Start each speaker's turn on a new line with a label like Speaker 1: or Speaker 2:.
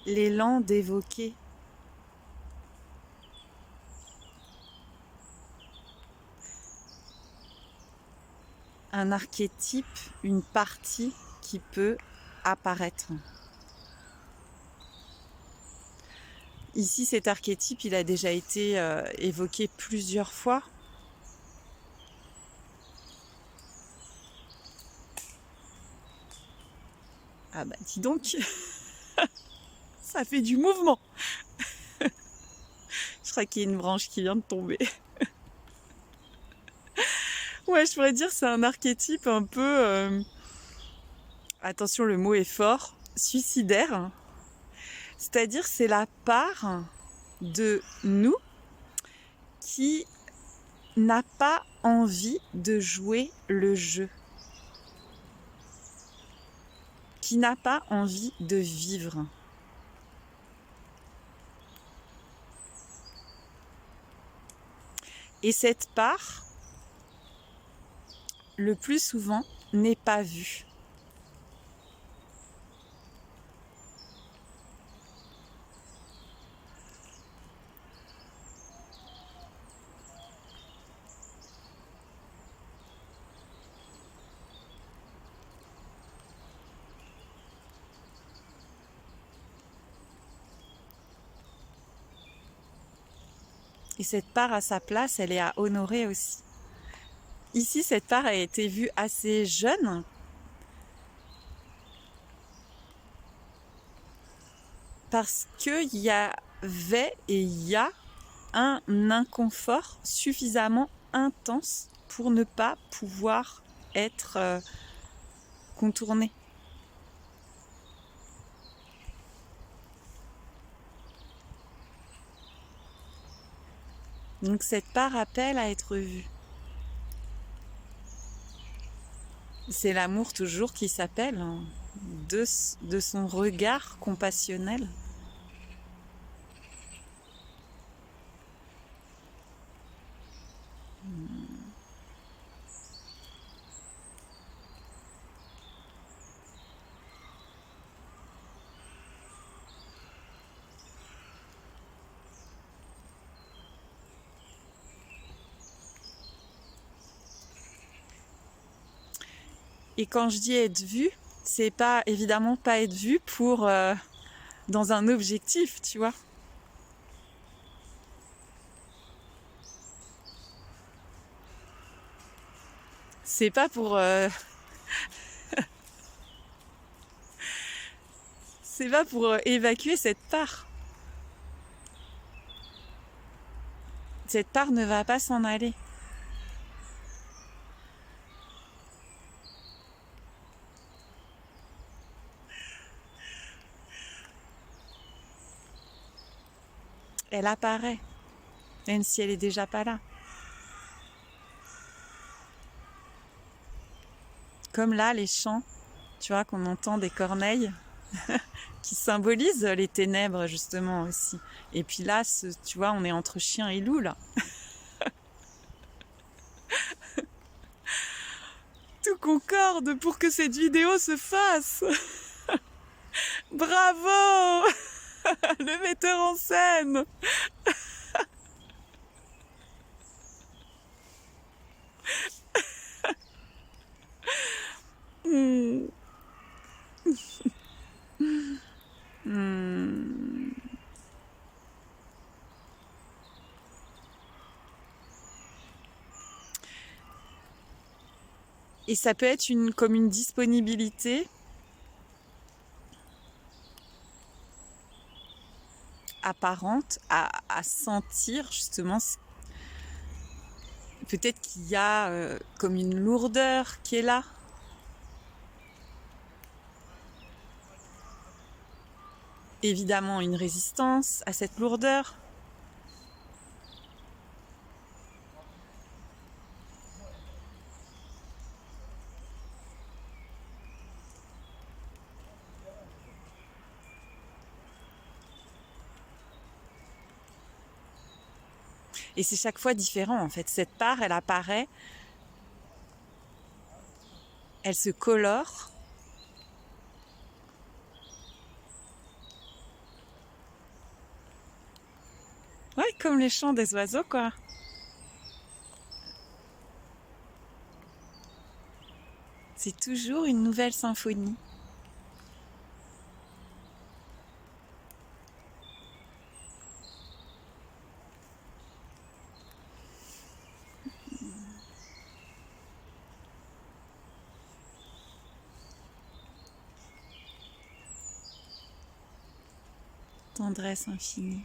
Speaker 1: l'élan d'évoquer un archétype, une partie qui peut apparaître. Ici, cet archétype, il a déjà été évoqué plusieurs fois. Ah bah dis donc, ça fait du mouvement. Je crois qu'il y a une branche qui vient de tomber. Ouais, je pourrais dire c'est un archétype un peu, attention le mot est fort, suicidaire. C'est-à-dire c'est la part de nous qui n'a pas envie de jouer le jeu, qui n'a pas envie de vivre. Et cette part, le plus souvent, n'est pas vue. Et cette part à sa place, elle est à honorer aussi. Ici, cette part a été vue assez jeune. Parce qu'il y avait et il y a un inconfort suffisamment intense pour ne pas pouvoir être contourné. Donc cette part appelle à être vue. C'est l'amour toujours qui s'appelle, hein, de son regard compassionnel. Et quand je dis être vu, c'est pas évidemment pas être vu pour dans un objectif, tu vois. C'est pas pour c'est pas pour évacuer cette part. Cette part ne va pas s'en aller. Elle apparaît, même si elle est déjà pas là. Comme là, les chants, tu vois, qu'on entend des corneilles, qui symbolisent les ténèbres, justement, aussi. Et puis là, tu vois, on est entre chien et loup, là. Tout concorde pour que cette vidéo se fasse. Bravo, le metteur en scène. Hmm. Hmm. Et ça peut être comme une disponibilité apparente à sentir justement peut-être qu'il y a comme une lourdeur qui est là. Évidemment une résistance à cette lourdeur. Et c'est chaque fois différent en fait. Cette part, elle apparaît, elle se colore. comme les chants des oiseaux, quoi. C'est toujours une nouvelle symphonie. Tendresse infinie.